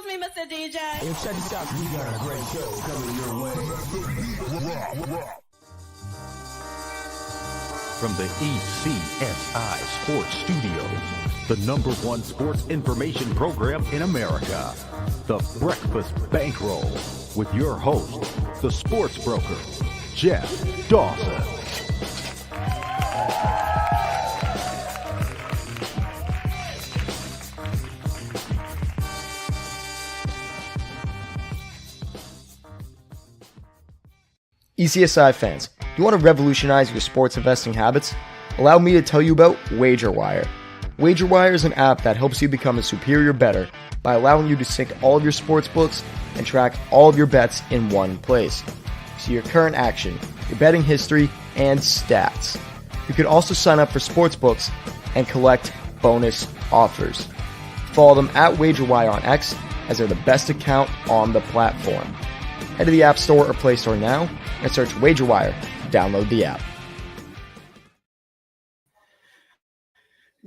me, Mr. DJ. Hey, check this out. We got a great show coming your way. From the ECSI Sports Studios, the #1 sports information program in America, The Breakfast Bankroll, with your host, the sports broker, Jeff Dawson. ECSI fans, do you want to revolutionize your sports investing habits? Allow me to tell you about WagerWire. WagerWire is an app that helps you become a superior bettor by allowing you to sync all of your sports books and track all of your bets in one place. See your current action, your betting history, and stats. You can also sign up for sports books and collect bonus offers. Follow them at WagerWire on X, as they're the best account on the platform. Head to the App Store or Play Store now and search WagerWire to download the app.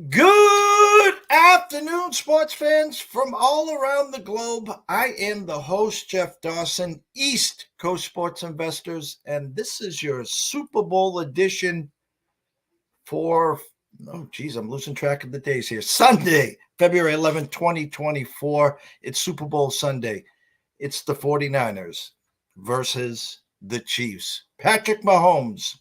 Good afternoon, sports fans from all around the globe. I am the host, Jeff Dawson, East Coast Sports Investors, and this is your Super Bowl edition for, I'm losing track of the days here. Sunday, February 11, 2024. It's Super Bowl Sunday. It's the 49ers versus the Chiefs. Patrick Mahomes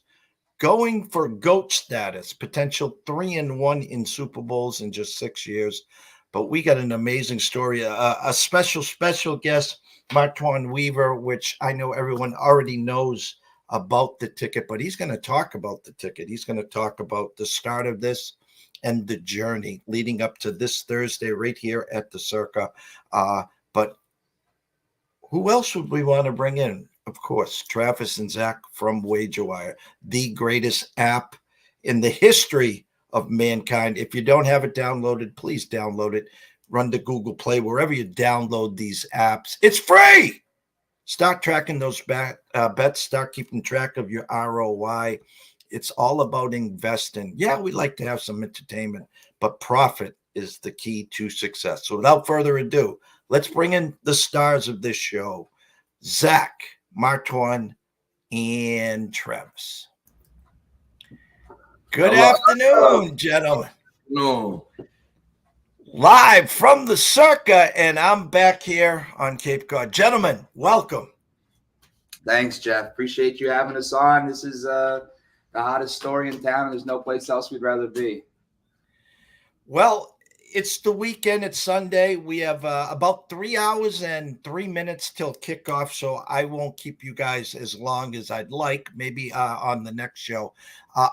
going for GOAT status, potential 3-1 in Super Bowls in just 6 years. But we got an amazing story, a special guest, Martwon Weaver, which I know everyone already knows about the ticket, but he's going to talk about the ticket. He's going to talk about the start of this and the journey leading up to this Thursday right here at the Circa. But who else would we want to bring in? Of course, Travis and Zach from WagerWire, the greatest app in the history of mankind. If you don't have it downloaded, please download it. Run to Google Play, wherever you download these apps. It's free. Start tracking those bets. Start keeping track of your ROI. It's all about investing. Yeah, we like to have some entertainment, but profit is the key to success. So without further ado, let's bring in the stars of this show, Zach, Martwon, and Travis. Good afternoon, gentlemen. No. Live from the Circa, and I'm back here on Cape Cod. Gentlemen, welcome. Thanks, Jeff. Appreciate you having us on. This is the hottest story in town, and there's no place else we'd rather be. Well, it's the weekend. It's Sunday. We have about 3 hours and 3 minutes till kickoff, so I won't keep you guys as long as I'd like, maybe on the next show.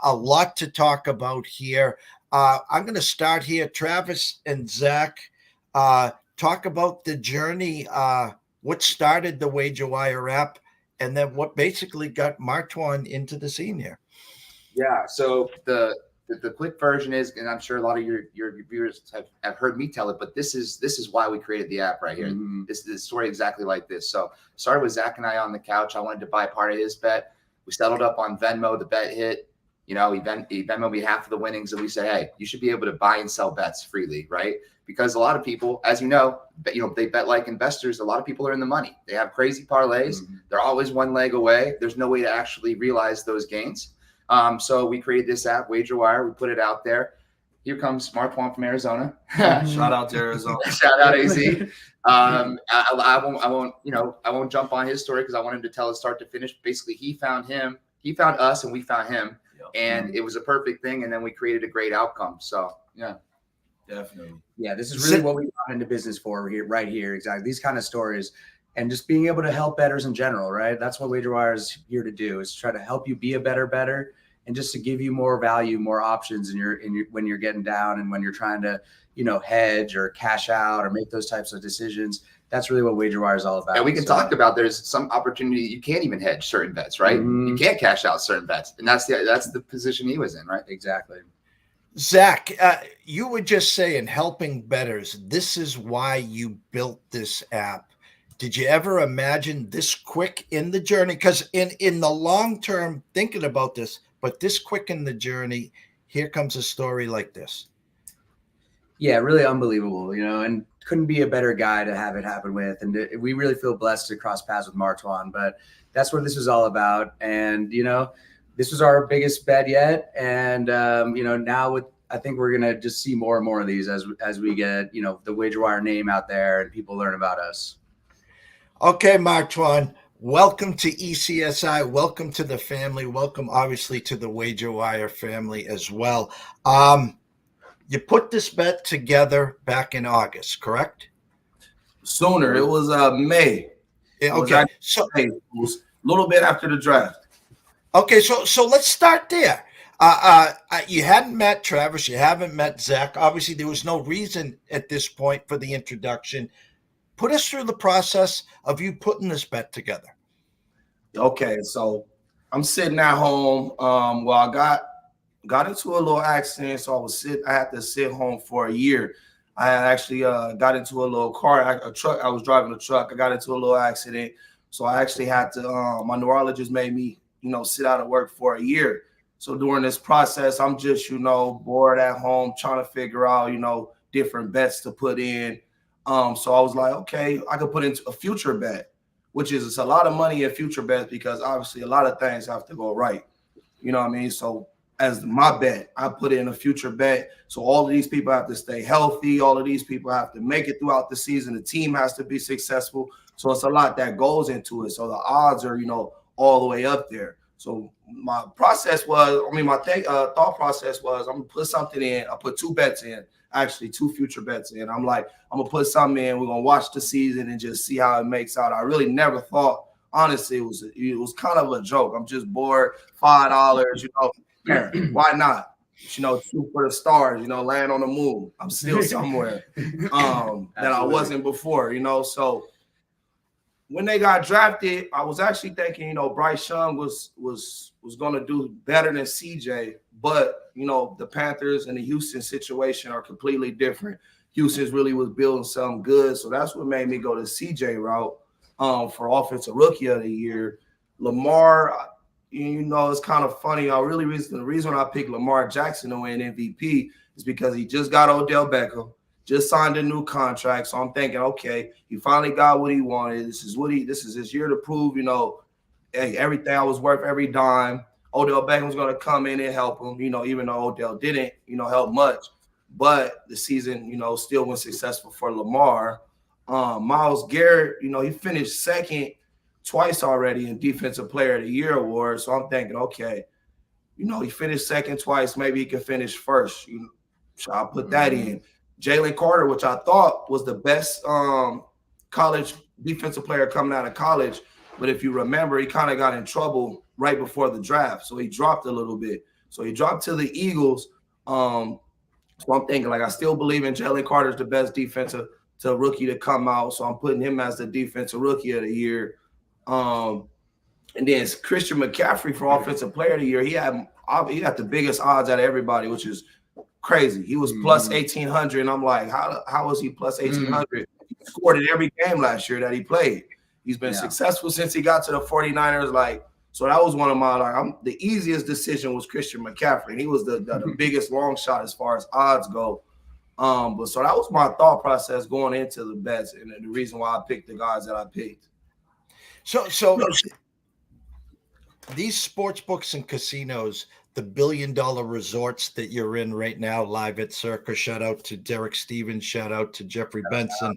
A lot to talk about here. I'm going to start here. Travis and Zach, talk about the journey, what started the WagerWire app, and then what basically got Martwon into the scene here. Yeah, so the quick version is, and I'm sure a lot of your viewers have heard me tell it, but this is why we created the app right here. Mm-hmm. This is the story exactly like this. So started with Zach and I on the couch. I wanted to buy part of his bet. We settled up on Venmo. The bet hit. He Venmoed me half of the winnings, and we said, hey, you should be able to buy and sell bets freely, right? Because a lot of people, as you know, they bet like investors. A lot of people are in the money. They have crazy parlays. Mm-hmm. They're always one leg away. There's no way to actually realize those gains. So we created this app, WagerWire. We put it out there. Here comes Martwon from Arizona. Shout out to Arizona. Shout out AZ. I won't jump on his story because I want him to tell us start to finish. Basically, he found us, and we found him, and it was a perfect thing. And then we created a great outcome. So yeah, definitely. Yeah, this is really what we got into business for right here. Exactly, these kind of stories. And just being able to help bettors in general, right? That's what WagerWire is here to do, is try to help you be a better bettor, and just to give you more value, more options when you're getting down and when you're trying to, hedge or cash out or make those types of decisions. That's really what WagerWire is all about. And we can talk about there's some opportunity you can't even hedge certain bets, right? Mm-hmm. You can't cash out certain bets, and that's the position he was in, right? Exactly. Zach, you were just saying helping bettors. This is why you built this app. Did you ever imagine this quick in the journey? Because in the long term, thinking about this, but this quick in the journey, here comes a story like this. Yeah, really unbelievable, and couldn't be a better guy to have it happen with. And we really feel blessed to cross paths with Martwon, but that's what this was all about. And, this was our biggest bet yet. And, now I think we're going to just see more and more of these as we get, the WagerWire name out there and people learn about us. Okay, Martwon, welcome to ECSI. Welcome to the family. Welcome, obviously, to the WagerWire family as well. You put this bet together back in August, correct? Sooner. It was May. Okay, it was a little bit after the draft. Okay, so let's start there. You hadn't met Travis. You haven't met Zach. Obviously, there was no reason at this point for the introduction. Put us through the process of you putting this bet together. Okay, so I'm sitting at home. I got into a little accident, so I had to sit home for a year. I actually got into a little a truck. I was driving a truck. I got into a little accident, so I actually had to. My neurologist made me, sit out of work for a year. So during this process, I'm just, bored at home, trying to figure out, different bets to put in. So I was like, okay, I could put into a future bet, which is it's a lot of money in future bets because obviously a lot of things have to go right. You know what I mean? So as my bet, I put in a future bet. So all of these people have to stay healthy. All of these people have to make it throughout the season. The team has to be successful. So it's a lot that goes into it. So the odds are, all the way up there. So my process was, thought process was, I'm gonna put something in. I put 2 bets in, actually 2 future bets in. I'm like, I'm gonna put something in. We're gonna watch the season and just see how it makes out. I really never thought, honestly, it was kind of a joke. I'm just bored, $5, why not? Shoot for the stars, land on the moon. I'm still somewhere that I wasn't before, So when they got drafted, I was actually thinking, Bryce Young was going to do better than CJ, but the Panthers and the Houston situation are completely different. Houston's really was building something good, so that's what made me go the CJ route for offensive rookie of the year. Lamar, it's kind of funny. The reason I picked Lamar Jackson to win MVP is because he just got Odell Beckham, just signed a new contract. So I'm thinking, okay, he finally got what he wanted. This is his year to prove, hey, everything I was worth every dime. Odell Beckham's going to come in and help him, even though Odell didn't, help much. But the season, still was successful for Lamar. Myles Garrett, he finished second twice already in Defensive Player of the Year award. So I'm thinking, okay, he finished second twice. Maybe he can finish first. So I'll put that in. Jalen Carter, which I thought was the best college defensive player coming out of college. But if you remember, he kind of got in trouble right before the draft. So he dropped a little bit. So he dropped to the Eagles. So I'm thinking, I still believe in Jalen Carter's the best defensive rookie to come out. So I'm putting him as the defensive rookie of the year. And then Christian McCaffrey for offensive player of the year. He had the biggest odds out of everybody, which is crazy. He was plus 1,800, and I'm like, how was he plus 1,800? He scored in every game last year that he played. He's been successful since he got to the 49ers. So that was one of my the easiest decision was Christian McCaffrey. And he was the biggest long shot as far as odds go. But so that was my thought process going into the bets and the reason why I picked the guys that I picked. So these sports books and casinos, the billion-dollar resorts that you're in right now, live at Circa. Shout out to Derek Stevens. Shout out to Jeffrey Benson.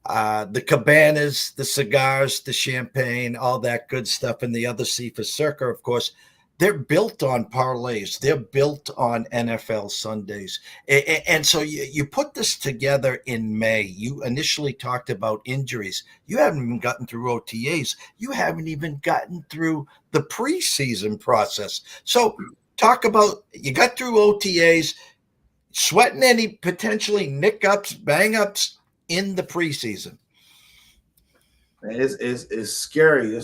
The cabanas, the cigars, the champagne, all that good stuff, and the other C for Circa, of course. They're built on parlays. They're built on NFL Sundays. And so you put this together in May. You initially talked about injuries. You haven't even gotten through OTAs. You haven't even gotten through the preseason process. So talk about, you got through OTAs, sweating any potentially nick-ups, bang-ups in the preseason. It's scary.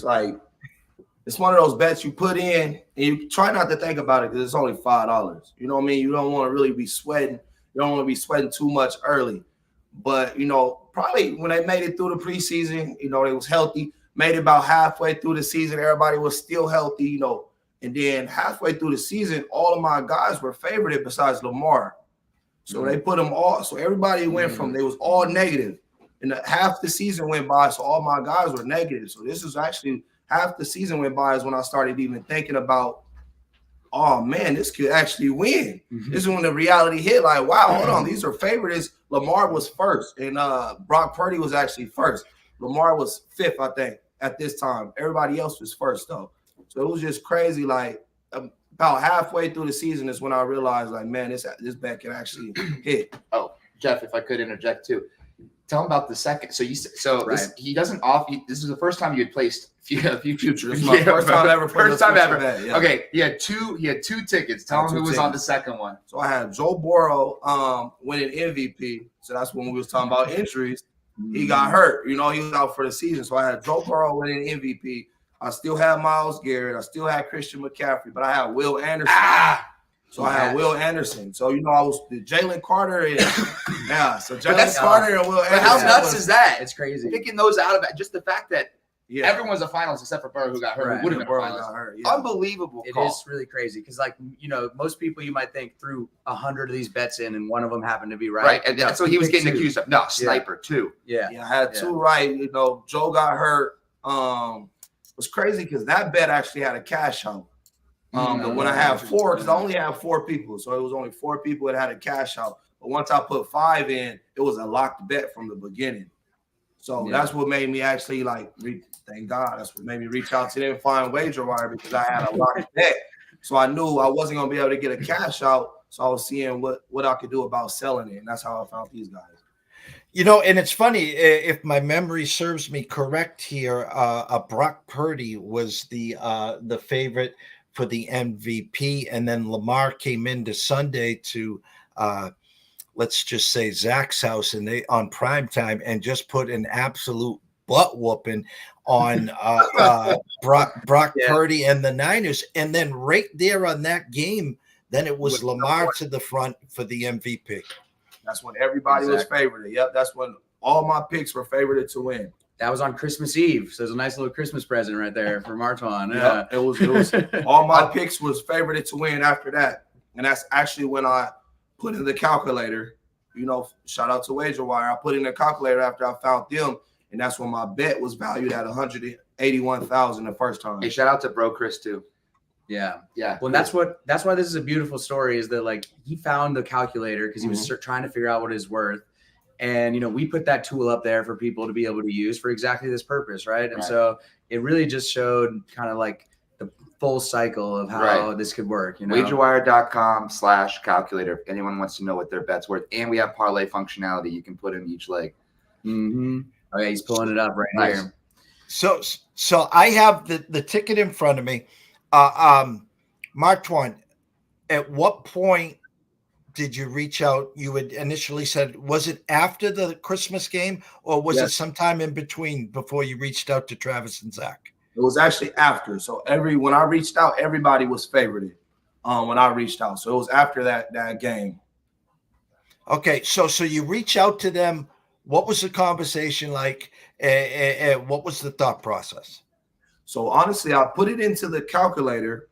It's one of those bets you put in and you try not to think about it because it's only $5. You know what I mean? You don't want to really be sweating. You don't want to be sweating too much early. But, probably when they made it through the preseason, they was healthy, made it about halfway through the season. Everybody was still healthy, and then halfway through the season, all of my guys were favorited besides Lamar. So they put them all. So everybody went from they was all negative, and half the season went by. So all my guys were negative. So this is actually half the season went by is when I started even thinking about, oh man, this could actually win. This is when the reality hit. Like, wow, hold on, these are favorites. Lamar was first, and Brock Purdy was actually first. Lamar was fifth, I think, at this time. Everybody else was first though. So it was just crazy. Like about halfway through the season is when I realized, like, man, this bet can actually hit. Oh, Jeff, if I could interject too, tell him about the second. So he doesn't off. This is the first time you had placed a few futures. This is my first time ever. First time ever. Bet, yeah. Okay, he had two tickets. Tell him who was on the second one. So I had Joe Burrow winning MVP. So that's when we was talking about injuries. He got hurt. You know, he was out for the season. So I had Joe Burrow winning MVP. I still had Myles Garrett. I still had Christian McCaffrey, but I had Will Anderson. So I had Will Anderson. So, you know, I was the Jalen Carter. And, so Jalen Carter and Will Anderson. But how nuts is that? It's crazy. Picking those out of it. Just the fact that everyone's a finalist except for Burrow, who got hurt. Who would have been a finalist. Unbelievable It call. is really crazy because, like, you know, most people you might think threw 100 of these bets in and one of them happened to be right. Right, and that's what he was getting accused of. No, sniper, too. Yeah, I had two right. You know, Joe got hurt. It was crazy because that bet actually had a cash out. But when I had four, because I only had 4 people, so it was only 4 people that had a cash out. But once I put 5 in, it was a locked bet from the beginning. So that's what made me actually thank God. That's what made me reach out to them and find WagerWire, because I had a locked bet. So I knew I wasn't gonna be able to get a cash out. So I was seeing what I could do about selling it, and that's how I found these guys. You know, and it's funny, if my memory serves me correct here, Brock Purdy was the favorite for the MVP, and then Lamar came into Sunday to let's just say Zach's house, and they on primetime, and just put an absolute butt whooping on Brock Purdy and the Niners, and then right there on that game, then it was Lamar to the front for the MVP. That's when everybody was favored. Yep, that's when all my picks were favored to win. That was on Christmas Eve, so it was a nice little Christmas present right there for Martwon. Yeah, it was all my picks was favored to win after that, and that's actually when I put in the calculator. You know, shout out to WagerWire. I put in the calculator after I found them, and that's when my bet was valued at $181,000 the first time. Hey, shout out to Bro Chris too. Yeah. Well, that's why this is a beautiful story, is that, like, he found the calculator because he was trying to figure out what it's worth. And, you know, we put that tool up there for people to be able to use for exactly this purpose. Right. And so it really just showed kind of like the full cycle of how this could work. You know, WagerWire.com/calculator. If anyone wants to know what their bet's worth. And we have parlay functionality. You can put in each leg. Oh, yeah. He's pulling it up right here. So I have the ticket in front of me. Martwon, at what point did you reach out? You had initially said, was it after the Christmas game, or was it sometime in between before you reached out to Travis and Zach? It was actually after. So when I reached out, everybody was favored when I reached out. So it was after that game. Okay, so you reach out to them. What was the conversation like? What was the thought process? So honestly, I put it into the calculator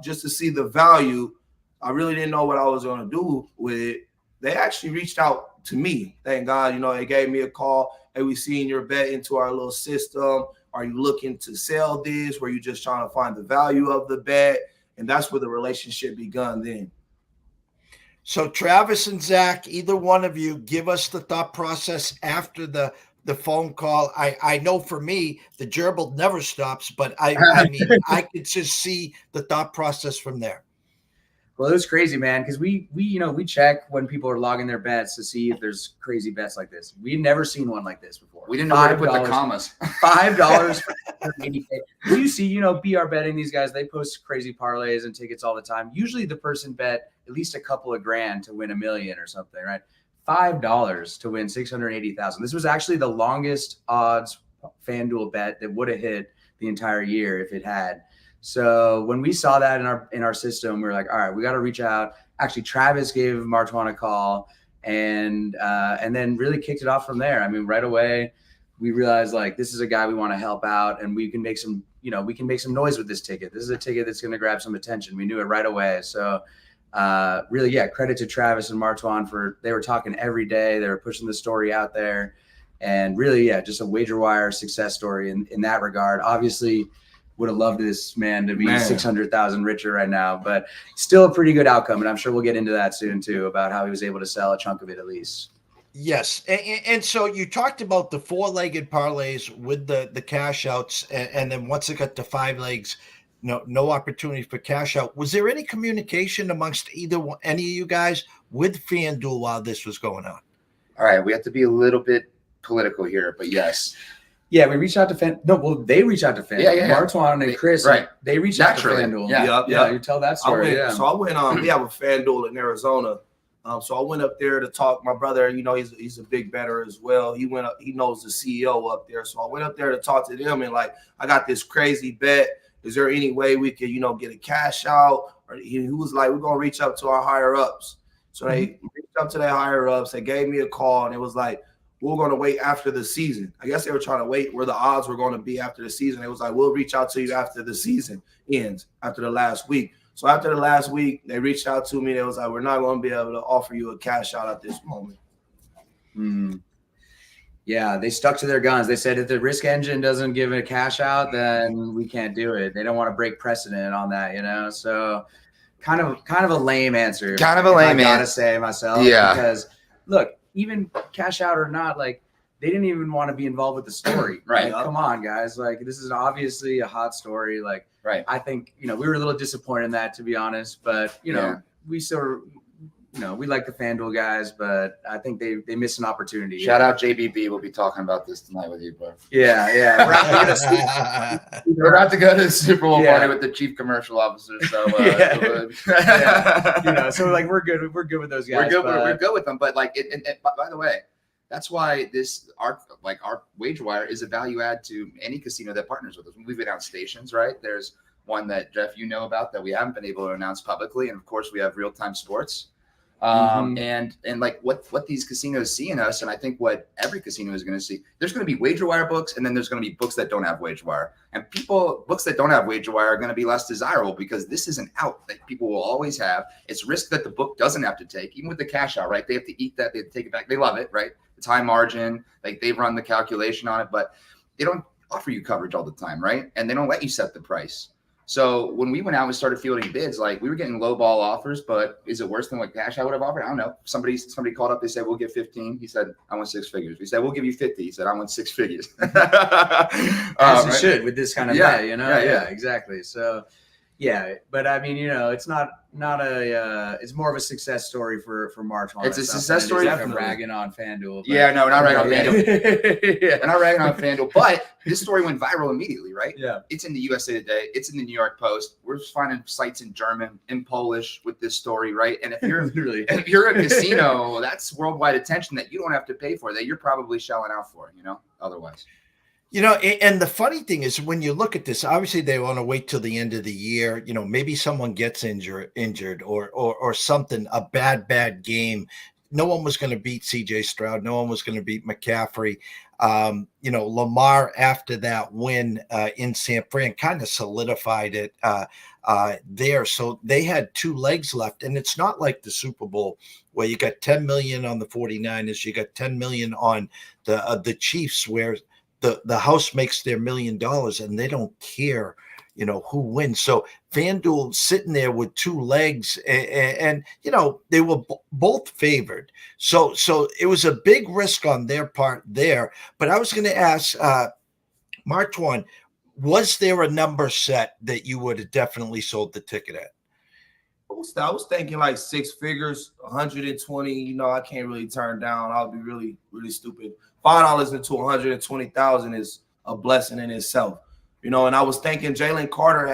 just to see the value. I really didn't know what I was going to do with it. They actually reached out to me. Thank God, you know, they gave me a call. Hey, we seen your bet into our little system. Are you looking to sell this? Were you just trying to find the value of the bet? And that's where the relationship begun then. So Travis and Zach, either one of you, give us the thought process after the phone call. I know for me, the gerbil never stops, but I mean, I could just see the thought process from there. Well, it was crazy, man, because we check when people are logging their bets to see if there's crazy bets like this. We've never seen one like this before. We didn't know where to put the commas. $5 for 80K. You see, BR betting, these guys, they post crazy parlays and tickets all the time. Usually the person bet at least a couple of grand to win $1 million or something, right? $5 to win $680,000. This was actually the longest odds FanDuel bet that would have hit the entire year if it had. So when we saw that in our system, we were like, all right, we got to reach out. Actually, Travis gave Martwon a call and then really kicked it off from there. I mean, right away, we realized, like, this is a guy we want to help out, and we can make some noise with this ticket. This is a ticket that's going to grab some attention. We knew it right away. So really, yeah, credit to Travis and Martwon they were talking every day. They were pushing the story out there, and really, yeah, just a WagerWire success story in that regard. Obviously, would have loved this man to be 600,000 richer right now, but still a pretty good outcome. And I'm sure we'll get into that soon too, about how he was able to sell a chunk of it at least. Yes. And so you talked about the 4-legged parlays with the cash outs. And then once it got to 5 legs, no opportunity for cash out. Was there any communication amongst any of you guys with FanDuel while this was going on? All right. We have to be a little bit political here, but yes. Yeah, we reached out to FanDuel. No, well, they reached out to FanDuel. Yeah. Martwon and Chris, right? They reached out to FanDuel. Yeah. You tell that story. So I went. We have a FanDuel in Arizona. So I went up there to talk. My brother, he's a big bettor as well. He went up. He knows the CEO up there. So I went up there to talk to them and like, I got this crazy bet. Is there any way we could, get a cash out? Or he was like, we're gonna reach up to our higher ups. So they reached up to their higher ups. They gave me a call and it was like, we're going to wait after the season. I guess they were trying to wait where the odds were going to be after the season. It was like, we'll reach out to you after the season ends, after the last week. So after the last week, they reached out to me. They was like, we're not going to be able to offer you a cash out at this moment. Yeah, they stuck to their guns. They said if the risk engine doesn't give it a cash out, then we can't do it. They don't want to break precedent on that, So kind of a lame answer. Kind of a lame answer. I gotta say myself. Yeah. Because look, even cash out or not, like they didn't even want to be involved with the story. Right. Like, come on, guys. Like this is obviously a hot story. Like, right. I think, we were a little disappointed in that, to be honest, but we sort of, we like the FanDuel guys, but I think they missed an opportunity. Shout out JBB. We'll be talking about this tonight with you, bro. Yeah. We're about to go to the Super Bowl party with the chief commercial officer. So, so like we're good with those guys. We're good with them. But like, by the way, that's why our WagerWire is a value add to any casino that partners with us. We've announced stations, right? There's one that Jeff, about that we haven't been able to announce publicly, and of course we have Real Time Sports. And like what these casinos see in us, and I think what every casino is going to see, there's going to be WagerWire books, and then there's going to be books that don't have WagerWire. And books that don't have WagerWire are going to be less desirable because this is an out that people will always have. It's risk that the book doesn't have to take, even with the cash out, right? They have to eat that, they have to take it back. They love it, right? It's high margin, like they run the calculation on it, but they don't offer you coverage all the time, right? And they don't let you set the price. So when we went out and started fielding bids, like we were getting low ball offers, but is it worse than what cash I would have offered? I don't know. Somebody called up. They said, we'll get 15. He said, I want 6 figures. We said, we'll give you 50. He said, I want 6 figures. As you should with this kind of bet, Yeah, exactly. So, yeah, but I mean, it's not it's more of a success story for Martwon. It's a success story. Ragging on FanDuel. Yeah, no, not ragging on FanDuel. We're not ragging on FanDuel, but this story went viral immediately, right? Yeah. It's in the USA Today. It's in the New York Post. We're just finding sites in German, in Polish with this story, right? And if you're a casino, that's worldwide attention that you don't have to pay for, that you're probably shelling out for, otherwise. And the funny thing is when you look at this, obviously they want to wait till the end of the year. Maybe someone gets injured or something, a bad game. No one was going to beat CJ Stroud. No one was going to beat McCaffrey. Lamar after that win in San Fran kind of solidified it there. So they had 2 legs left. And it's not like the Super Bowl where you got 10 million on the 49ers. You got 10 million on the Chiefs, where the house makes their $1 million and they don't care, who wins. So FanDuel sitting there with 2 legs and they were both favored. So it was a big risk on their part there. But I was going to ask Martwon, was there a number set that you would have definitely sold the ticket at? I was thinking like 6 figures, 120. I can't really turn down. I'll be really, really stupid. $5 into 120,000 is a blessing in itself, And I was thinking Jalen Carter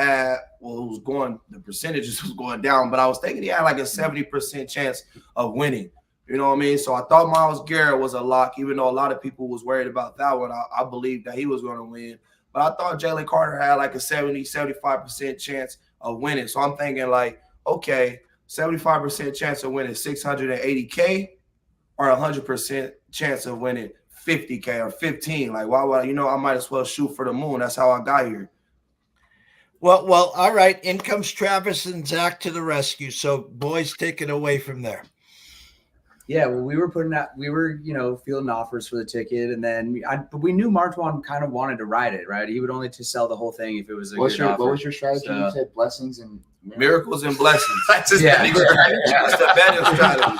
the percentages was going down, but I was thinking he had like a 70% chance of winning. You know what I mean? So I thought Myles Garrett was a lock, even though a lot of people was worried about that one. I believed that he was going to win, but I thought Jalen Carter had like a 75% chance of winning. So I'm thinking like, okay, 75% chance of winning $680K or 100% chance of winning $50K or 15. Like, why would I might as well shoot for the moon. That's how I got here. Well, all right. In comes Travis and Zach to the rescue. So, boys, take it away from there. Yeah, well, we were fielding offers for the ticket, and then but we knew Martwon kind of wanted to ride it, right? He would only to sell the whole thing if it was a good offer. What was your strategy? So, you said blessings and miracles and blessings. That's his Yeah. betting strategy. That's the betting strategy.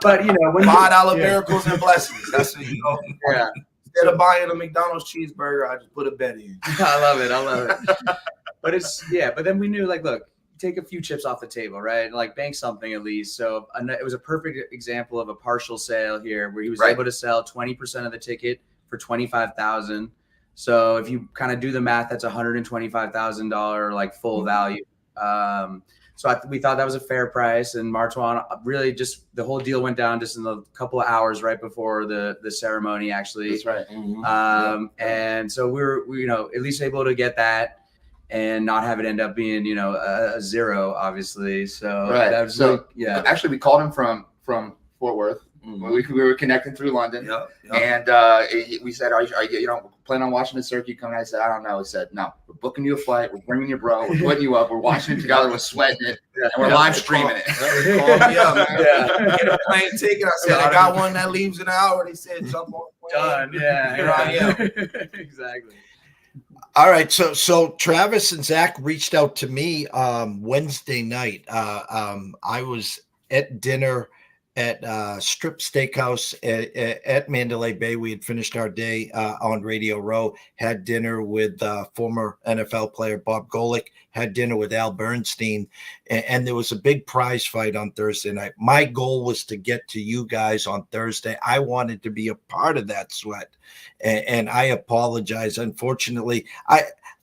but when $5 miracles and blessings. That's what Yeah. Instead of buying a McDonald's cheeseburger, I just put a bet in. I love it. But then we knew, like, look, take a few chips off the table, right? Like, bank something at least. So it was a perfect example of a partial sale here, where he was able to sell 20% of the ticket for $25,000. So if you kind of do the math, that's $125,000 like full value. So we thought that was a fair price, and Martwon really just the whole deal went down just in a couple of hours right before the ceremony, actually. That's right. And so we were at least able to get that and not have it end up being a zero, obviously. So that was actually we called him from Fort Worth. We were connecting through London, and we said, "Are you planning on watching the circuit coming?" I said, "I don't know." He said, "No, we're booking you a flight. We're bringing your bro. We're putting you up. We're watching it together. We're sweating it, and we're live streaming it." Call me up, man. Get a plane ticket. I said, "I got one that leaves in an hour." They said, "Jump on the plane." Done. Yeah. Here I am. Exactly. All right, so Travis and Zach reached out to me Wednesday night. I was at dinner at Strip Steakhouse at Mandalay Bay. We had finished our day on Radio Row, had dinner with former NFL player Bob Golick, had dinner with Al Bernstein, and there was a big prize fight on Thursday night. My goal was to get to you guys on Thursday. I wanted to be a part of that sweat, and I apologize. Unfortunately,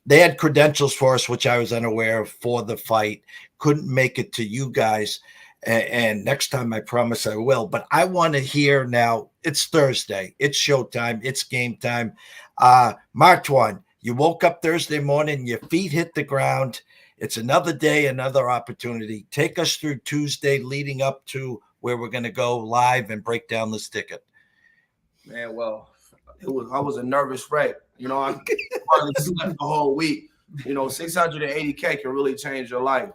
they had credentials for us, which I was unaware of for the fight. Couldn't make it to you guys. And next time, I promise I will. But I want to hear now. It's Thursday. It's showtime. It's game time. Martwon, you woke up Thursday morning. Your feet hit the ground. It's another day, another opportunity. Take us through Tuesday leading up to where we're going to go live and break down this ticket. Man, well, I was a nervous wreck. I hardly slept the whole week. 680K can really change your life.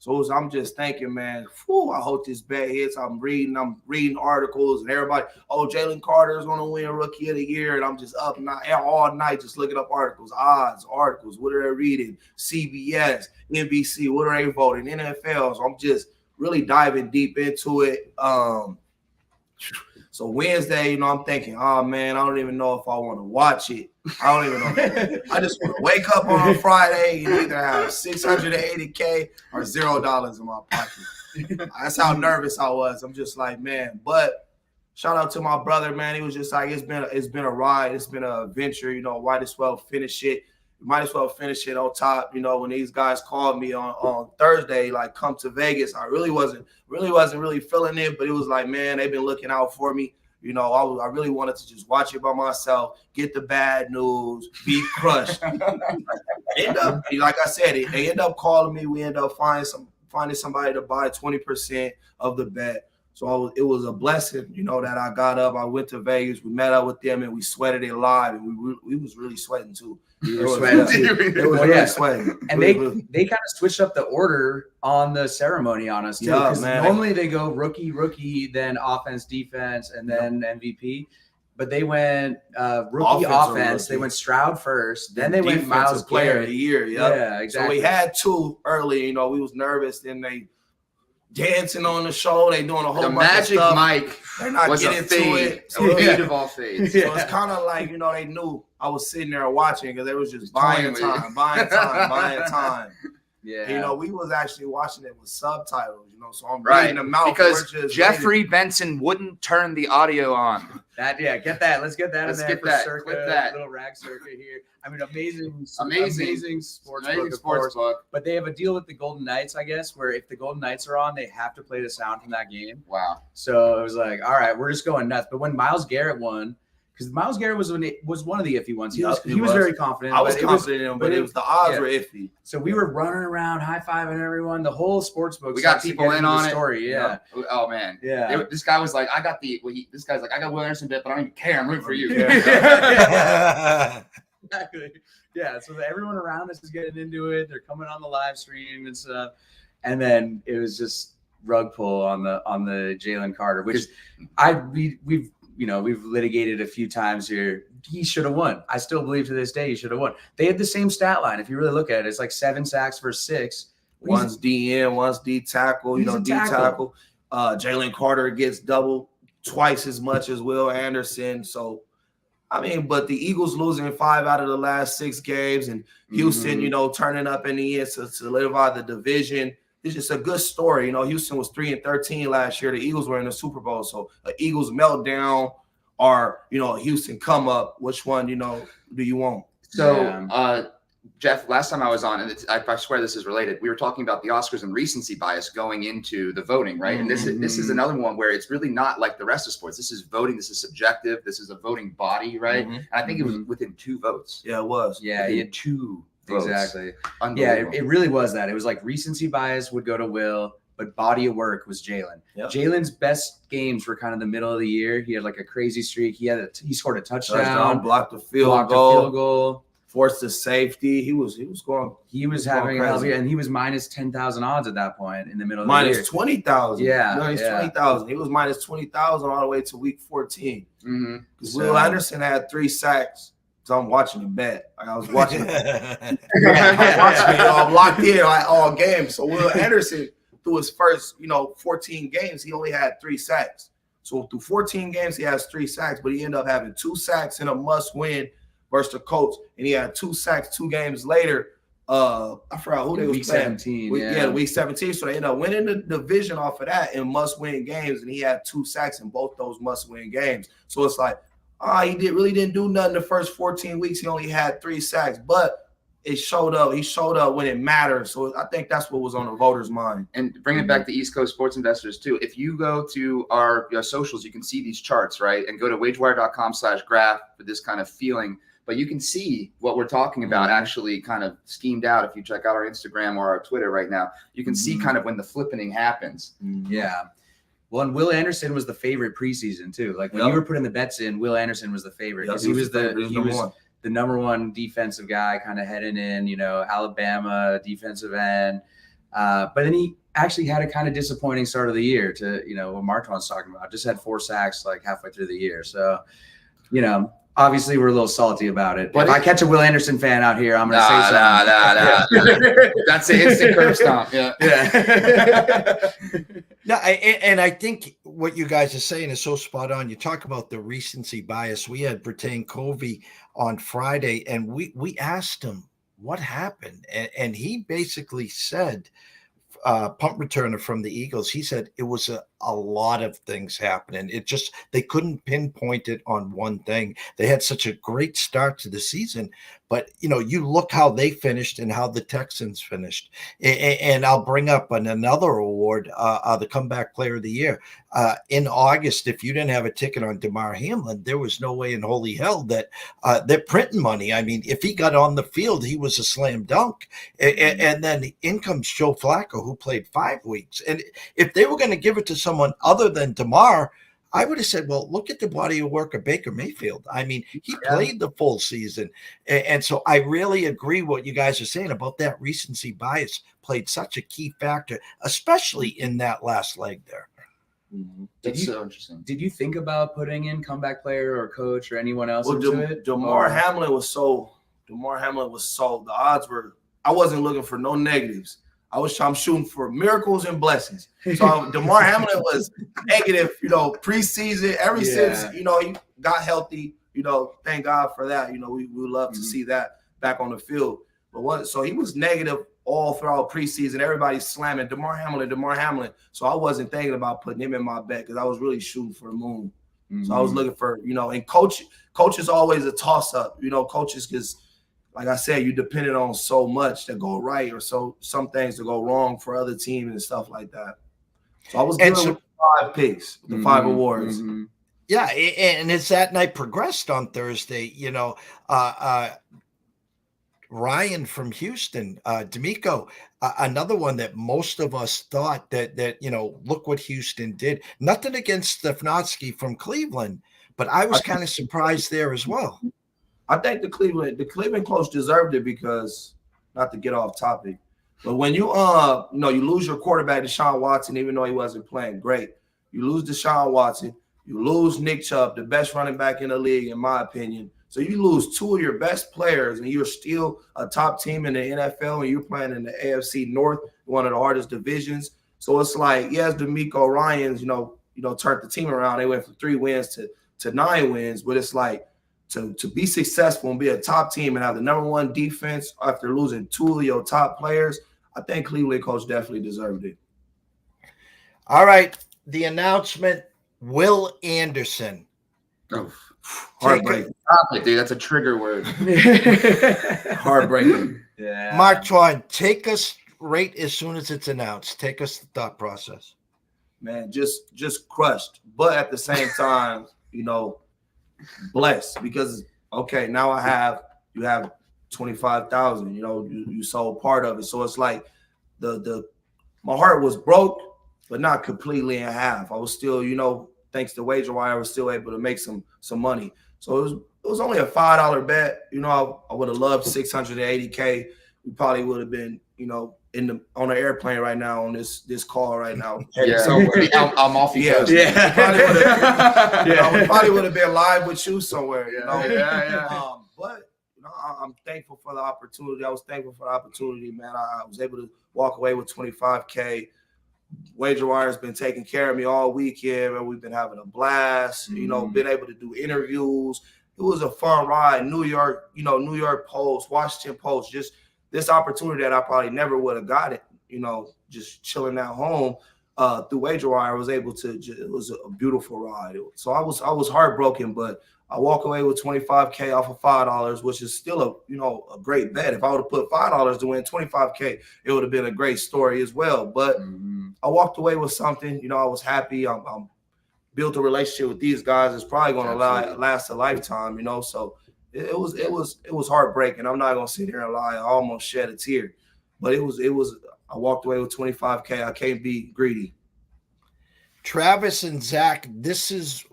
So I'm just thinking, man, I hope this bet hits. I'm reading articles and everybody, Jalen Carter is going to win Rookie of the Year. And I'm just up all night just looking up odds, articles. What are they reading? CBS, NBC, what are they voting? NFL. So I'm just really diving deep into it. So Wednesday, I'm thinking, oh, man, I don't even know if I want to watch it. I don't even know. I just want to wake up on a Friday and either have $680K or $0 in my pocket. That's how nervous I was. I'm just like, man. But shout out to my brother, man. He was just like, it's been a ride. It's been an adventure. Might as well finish it. Might as well finish it on top. When these guys called me on Thursday, like, come to Vegas, I really wasn't feeling it, but it was like, man, they've been looking out for me. I really wanted to just watch it by myself, get the bad news, be crushed. End up, like I said, they end up calling me. We end up finding somebody to buy 20% of the bet. So it was a blessing, that I got up. I went to Vegas. We met up with them, and we sweated it live. And we was really sweating too. It was really sweating. And they kind of switched up the order on the ceremony on us too. Because normally they go rookie, then offense, defense, and then MVP. But they went rookie offense. They went Stroud first. Then they went Myles Player of the Year. Yep. Yeah, exactly. So we had two early. We was nervous. Then they dancing on the show. They doing a whole bunch of stuff. Mike They're not was getting a fade. to it. Fade of all fades. So it's kind of like, they knew I was sitting there watching because they was just buying time. Yeah. We was actually watching it with subtitles, so I'm reading them out. Because Jeffrey Benson wouldn't turn the audio on. Get that. Let's get that Let's in there get for that. Circa, Clip that. little rag circuit here. I mean, amazing sports book. But they have a deal with the Golden Knights, I guess, where if the Golden Knights are on, they have to play the sound from that game. Wow. So it was like, all right, we're just going nuts. But when Myles Garrett won, because Myles Garrett was one of the iffy ones. He was very confident. I was confident in him, but the odds were iffy. So we were running around, high-fiving everyone. The whole sports book. We got people in on it. Story. Yeah. Yep. Oh, man. Yeah. This guy was like, this guy's like, I got Will Anderson bet, but I don't even care. I'm rooting for you. Exactly. Yeah. So everyone around us is getting into it. They're coming on the live stream and stuff. And then it was just rug pull on the Jalen Carter, which we've litigated a few times here. He should have won. I still believe to this day he should have won. They had the same stat line. If you really look at it, it's like 7 sacks versus 6. One's DN, one's D tackle. D tackle. Jalen Carter gets double twice as much as Will Anderson. So, I mean, but the Eagles losing 5 out of the last 6 games, and Houston, turning up in the end to solidify the division. It's just a good story. Houston was 3-13 last year. The Eagles were in the Super Bowl. So, an Eagles meltdown or, Houston come up. Which one, do you want? So, Jeff, last time I was on, and I swear this is related, we were talking about the Oscars and recency bias going into the voting, right? And this is another one where it's really not like the rest of sports. This is voting. This is subjective. This is a voting body, right? And I think it was within 2 votes. Yeah, it was. Yeah, he had 2 votes. Exactly. Yeah, it really was that. It was like recency bias would go to Will, but body of work was Jalen. Yep. Jalen's best games were kind of the middle of the year. He had like a crazy streak. He scored a touchdown, blocked a field goal. Forced a safety. He was going. He was having and he was minus 10,000 odds at that point in the middle of the year. Minus 20,000. Yeah, minus 20,000. He was minus 20,000 all the way to week 14. Because Will Anderson had 3 sacks. So I'm watching the bet. I was watching. I'm locked in all games. So Will Anderson, through his first 14 games, he only had 3 sacks. So through 14 games, he has 3 sacks, but he ended up having 2 sacks in a must-win versus the Colts, and he had 2 sacks 2 games later. I forgot who they was playing. 17, week 17. So they ended up winning the division off of that in must-win games, and he had 2 sacks in both those must-win games. So it's like, he really didn't do nothing the first 14 weeks. He only had 3 sacks, but it showed up. He showed up when it mattered. So I think that's what was on the voters' mind. And bring it back to East Coast sports investors too. If you go to our socials, you can see these charts, right? And go to WagerWire.com/graph for this kind of feeling. But you can see what we're talking about actually kind of schemed out. If you check out our Instagram or our Twitter right now, you can see kind of when the flippening happens. Yeah. Well, and Will Anderson was the favorite preseason too. Like when you were putting the bets in, Will Anderson was the favorite because he was the number 1 defensive guy kind of heading in, Alabama defensive end. But then he actually had a kind of disappointing start of the year to, what Martwon's talking about. Just had 4 sacks like halfway through the year. So, obviously, we're a little salty about it. But if I catch a Will Anderson fan out here, I'm going to say something. That's an instant curb stomp. Yeah. No, and I think what you guys are saying is so spot on. You talk about the recency bias. We had Britain Covey on Friday, and we asked him what happened. And he basically said, punt returner from the Eagles, he said it was a lot of things happening. They couldn't pinpoint it on one thing. They had such a great start to the season, but you look how they finished and how the Texans finished. And I'll bring up another award, the comeback player of the year. In August, if you didn't have a ticket on Damar Hamlin, there was no way in holy hell that they're printing money. I mean, if he got on the field, he was a slam dunk. And then in comes Joe Flacco, who played 5 weeks. And if they were going to give it to someone other than Damar, I would have said, well, look at the body of work of Baker Mayfield. I mean, he played the full season. And so I really agree what you guys are saying about that recency bias played such a key factor, especially in that last leg there. That's so interesting. Did you think about putting in comeback player or coach or anyone else into it? Damar Hamlin was sold. The odds were, I wasn't looking for no negatives. I'm shooting for miracles and blessings. So Damar Hamlin was negative, preseason, since, he got healthy, thank God for that. We would love to see that back on the field. But so he was negative all throughout preseason. Everybody's slamming Damar Hamlin. So I wasn't thinking about putting him in my bet because I was really shooting for the moon. So I was looking for, and coach is always a toss up, coaches, because like I said, you depended on so much that go right or some things that go wrong for other teams and stuff like that. So I was good with 5 picks, the 5 awards. Yeah, and as that night progressed on Thursday, Ryan from Houston, D'Amico, another one that most of us thought that look what Houston did. Nothing against Stefanski from Cleveland, but I was kind of surprised there as well. I think the Cleveland coach deserved it because, not to get off topic, but when you you lose your quarterback Deshaun Watson, even though he wasn't playing great, you lose Deshaun Watson, you lose Nick Chubb, the best running back in the league, in my opinion. So you lose two of your best players, and you're still a top team in the NFL, and you're playing in the AFC North, one of the hardest divisions. So it's like, yes, DeMeco Ryans, turned the team around. They went from 3 wins to 9 wins, but it's like to be successful and be a top team and have the number 1 defense after losing 2 of your top players, I think Cleveland coach definitely deserved it. All right, the announcement: Will Anderson. Oh, heartbreaking. Stop it, dude. That's a trigger word. Heartbreaking. Yeah. Martwon, take us right as soon as it's announced. Take us the thought process. Man, just crushed, but at the same time, blessed because now you have 25,000. You sold part of it, so it's like my heart was broke, but not completely in half. I was still, thanks to WagerWire, I was still able to make some money. So it was only a $5 bet. I would have loved $680K. We probably would have been, on an airplane right now on this call right now. Yeah, I'm off. Yeah. We probably would have been live with you somewhere. But I'm thankful for the opportunity. I was thankful for the opportunity, man. I was able to walk away with 25K. WagerWire has been taking care of me all weekend, and we've been having a blast. Been able to do interviews. It was a fun ride. New York Post, Washington Post, just this opportunity that I probably never would have got it. Just chilling at home through WagerWire, I was able to. It was a beautiful ride. So I was heartbroken, but I walk away with 25K off of $5, which is still a great bet. If I would have put $5 to win 25K, it would have been a great story as well. But I walked away with something. I was happy. I'm built a relationship with these guys. It's probably going to last a lifetime. So it was heartbreaking. I'm not going to sit here and lie. I almost shed a tear, but it was. I walked away with 25K. I can't be greedy. Travis and Zach, this is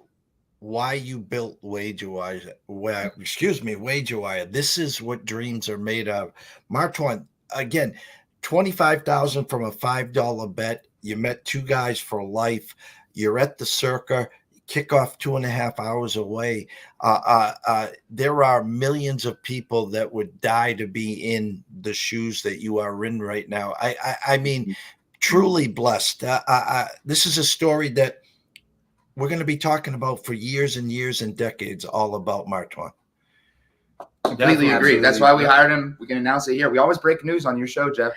why you built WagerWire. WagerWire. This is what dreams are made of. Martwon, again, 25,000 from a $5 bet. You met 2 guys for life. You're at the Circa. Kickoff 2.5 hours away. There are millions of people that would die to be in the shoes that you are in right now. I mean, truly blessed. This is a story that we're going to be talking about for years and years and decades, all about Martwon. Completely agree. That's why we hired him. We can announce it here. We always break news on your show, Jeff.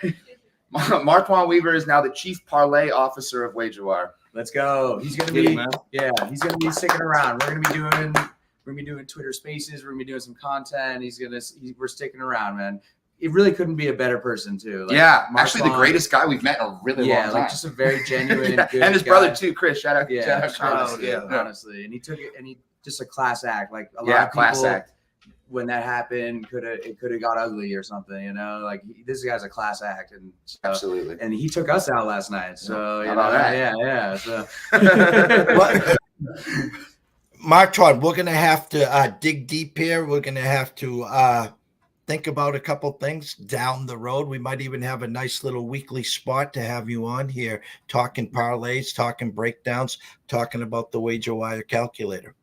Martwon Weaver is now the Chief Parlay Officer of WagerWire. Let's go. He's gonna be he's gonna be sticking around. We're gonna be doing Twitter Spaces. We're gonna be doing some content. We're sticking around, man. It really couldn't be a better person too. Actually the greatest guy we've met in a really long time. Just a very genuine good and his guy. brother too, Chris. Shout out Chris. Honestly. And he took it, and he just a class act. Like a lot of people, class act. When that happened, it could have got ugly or something, Like this guy's a class act, and absolutely. And he took us out last night, so So Martwon, we're gonna have to dig deep here. We're gonna have to think about a couple things down the road. We might even have a nice little weekly spot to have you on here, talking parlays, talking breakdowns, talking about the WagerWire calculator.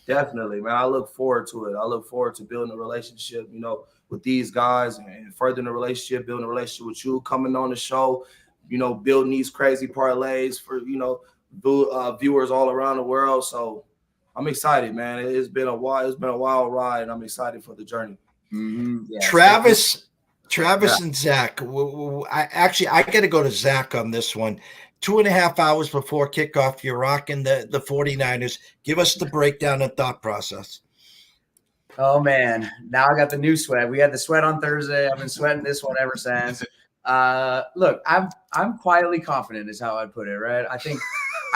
Definitely, man. I look forward to it. I look forward to building a relationship, with these guys and furthering the relationship, building a relationship with you, coming on the show, building these crazy parlays for, viewers all around the world. So I'm excited, man. It's been a wild ride, and I'm excited for the journey. Mm-hmm. Yeah, Travis and Zach. I got to go to Zach on this one. 2.5 hours before kickoff, you're rocking the 49ers. Give us the breakdown and thought process. Oh, man. Now I got the new sweat. We had the sweat on Thursday. I've been sweating this one ever since. Look, I'm quietly confident is how I'd put it, right? I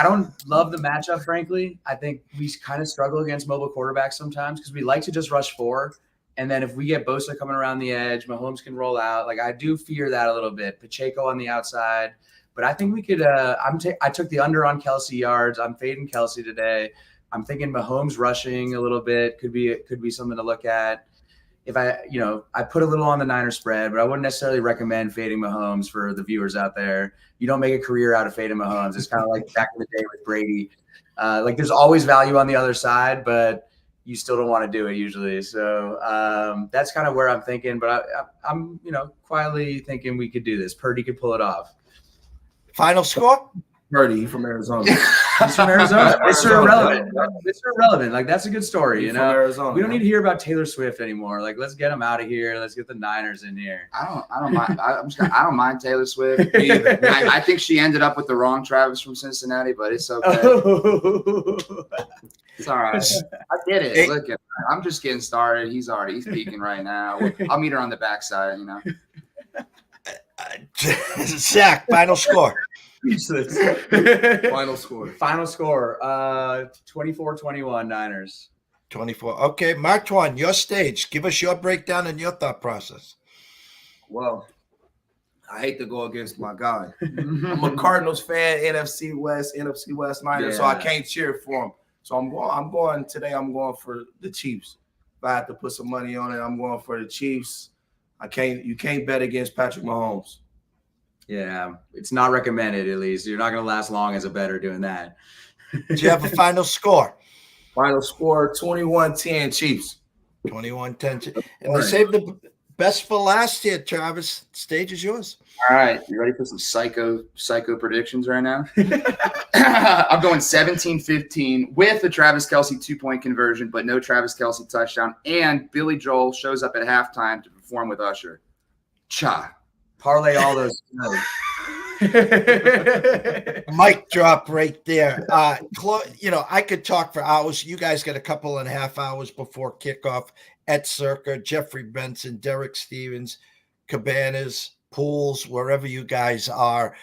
don't love the matchup, frankly. I think we kind of struggle against mobile quarterbacks sometimes because we like to just rush 4. And then if we get Bosa coming around the edge, Mahomes can roll out. I do fear that a little bit. Pacheco on the outside. But I think we could I took the under on Kelsey yards. I'm fading Kelsey today. I'm thinking Mahomes rushing a little bit could be something to look at. If I put a little on the Niners spread, but I wouldn't necessarily recommend fading Mahomes for the viewers out there. You don't make a career out of fading Mahomes. It's kind of like back in the day with Brady. Like there's always value on the other side, but you still don't want to do it usually. So that's kind of where I'm thinking, but I'm quietly thinking we could do this. Purdy could pull it off. Final score? Purdy from Arizona. He's from Arizona. Mr. Irrelevant. Mr. Irrelevant. Like that's a good story. He's from Arizona. We don't need to hear about Taylor Swift anymore. Like let's get him out of here. Let's get the Niners in here. I don't mind. I don't mind Taylor Swift either. I think she ended up with the wrong Travis from Cincinnati, but it's okay. It's all right. I get it. Look at her. I'm just getting started. He's peaking right now. I'll meet her on the backside. Zach, final score. Final score. Final score. 24-21 Niners. 24. Okay, Martwon, your stage. Give us your breakdown and your thought process. Well, I hate to go against my guy. I'm a Cardinals fan, NFC West Niners, so I can't cheer for him. So I'm going today. I'm going for the Chiefs. If I have to put some money on it, I'm going for the Chiefs. You can't bet against Patrick Mahomes. Yeah, it's not recommended, at least. You're not going to last long as a bettor doing that. Do you have a final score? Final score, 21-10 Chiefs. 21-10. And they saved the best for last year, Travis. The stage is yours. All right. You ready for some psycho predictions right now? I'm going 17-15 with the Travis Kelce 2-point conversion, but no Travis Kelce touchdown. And Billy Joel shows up at halftime to perform with Usher. Cha. Parlay all those. Mic drop right there. I could talk for hours. You guys got a couple and a half hours before kickoff. Ed Circa, Jeffrey Benson, Derek Stevens, Cabanas, Pools, wherever you guys are.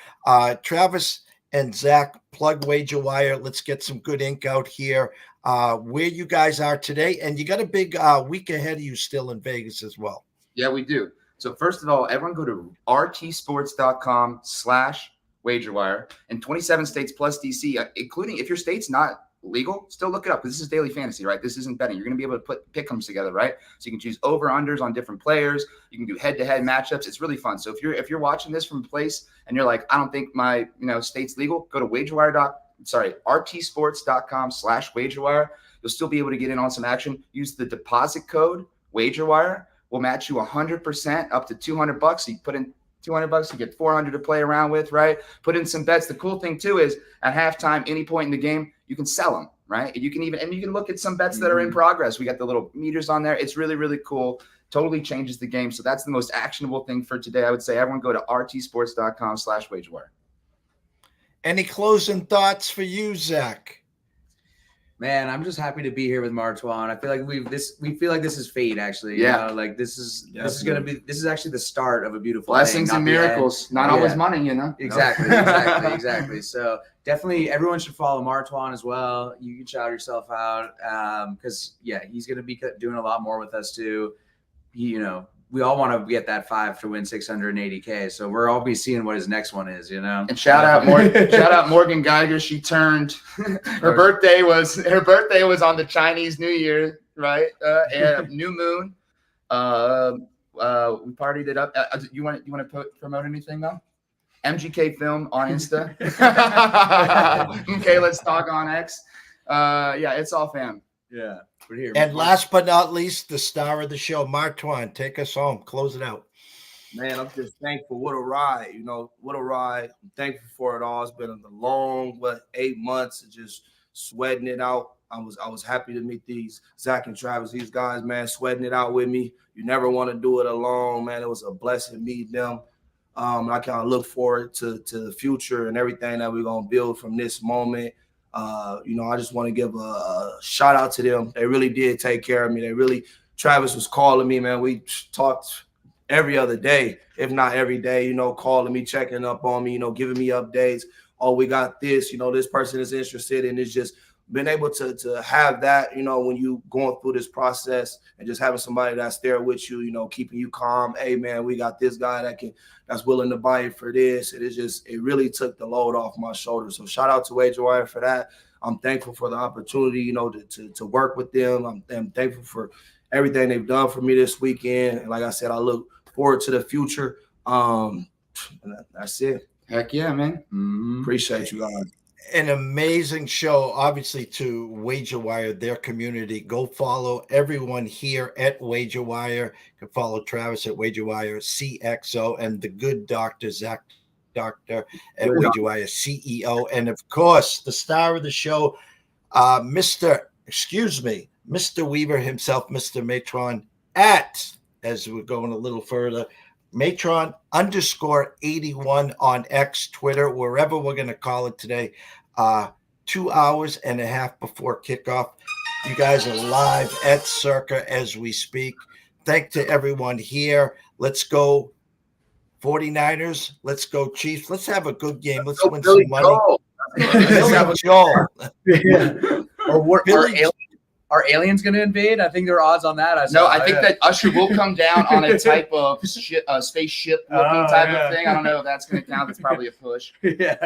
Travis and Zach, plug WagerWire. Let's get some good ink out here. Where you guys are today. And you got a big week ahead of you still in Vegas as well. Yeah, we do. So first of all, everyone go to rtsports.com/WagerWire, and 27 states plus DC, including if your state's not legal, still look it up because this is daily fantasy, right? This isn't betting. You're going to be able to put pick-ems together, right? So you can choose over-unders on different players. You can do head-to-head matchups. It's really fun. So if you're watching this from a place and you're like, I don't think my state's legal, go to rtsports.com/WagerWire. You'll still be able to get in on some action. Use the deposit code WagerWire. We'll match you 100% up to $200. So you put in $200, you get $400 to play around with, right? Put in some bets. The cool thing too is at halftime, any point in the game, you can sell them, right? You can look at some bets that are in progress. We got the little meters on there. It's really, really cool. Totally changes the game. So that's the most actionable thing for today. I would say everyone go to rtsports.com/WagerWire. Any closing thoughts for you, Zach? Man, I'm just happy to be here with Martwon. I feel like we feel like this is fate, actually. Yeah. Like this is actually the start of a beautiful blessings thing, and miracles. Not always money, Exactly. So definitely everyone should follow Martwon as well. You can shout yourself out because he's gonna be doing a lot more with us too. We all want to get that 5 to win 680K. So we're all be seeing what his next one is, And shout out Morgan Geiger. She turned her birthday was on the Chinese New Year, right? And new moon. We partied it up. You want to promote anything though? MGK Film on Insta. Okay, let's talk on X. It's all fam. Yeah. We're here. And last but not least, the star of the show, Martwon. Take us home. Close it out. Man, I'm just thankful. What a ride. What a ride. I'm thankful for it all. It's been a long, 8 months of just sweating it out. I was happy to meet these Zach and Travis, these guys, man, sweating it out with me. You never want to do it alone, man. It was a blessing meeting them. I kind of look forward to the future and everything that we're going to build from this moment. I just want to give a shout out to them. They really did take care of me. Travis was calling me, man. We talked every other day, if not every day, calling me, checking up on me, giving me updates. Oh, we got this, this person is interested. And it's just been able to have that, you know, when you going through this process and just having somebody that's there with you, you know, keeping you calm. Hey man, we got this guy that's willing to buy it for this. It really took the load off my shoulders. So shout out to WagerWire for that. I'm thankful for the opportunity, you know, to work with them. I'm thankful for everything they've done for me this weekend. And like I said, I look forward to the future. That's it. Heck yeah, man. Appreciate you guys. An amazing show, obviously, to WagerWire, their community. Go follow everyone here at WagerWire. You can follow Travis at WagerWire CXO and the good doctor, Zach Doctor at WagerWire CEO. And of course, the star of the show, Mr. Weaver himself, Mr. Martwon as we're going a little further, Martwon_81 on X, Twitter, wherever we're going to call it today. 2 hours and a half before kickoff. You guys are live at Circa as we speak. Thank to everyone here. Let's go 49ers. Let's go Chiefs. Let's have a good game. Let's win some money. Billy Joel. Are aliens going to invade? I think there are odds on that. I think that Usher will come down on a type of spaceship looking type of thing. I don't know if that's going to count. That's probably a push. Yeah.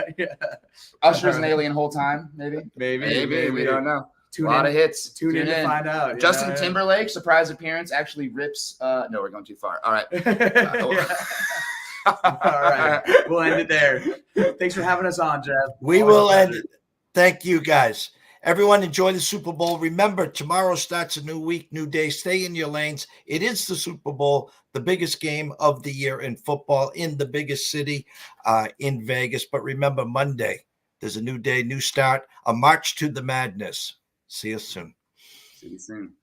Usher's an alien whole time, maybe. Maybe. We don't know. A lot of hits. Tune in to find out. Justin Timberlake, surprise appearance, actually rips. No, we're going too far. All right. All right. We'll end it there. Thanks for having us on, Jeff. We will end it. Thank you, guys. Everyone enjoy the Super Bowl. Remember, tomorrow starts a new week, new day. Stay in your lanes. It is the Super Bowl, the biggest game of the year in football in the biggest city in Vegas. But remember, Monday, there's a new day, new start, a march to the madness. See you soon. See you soon.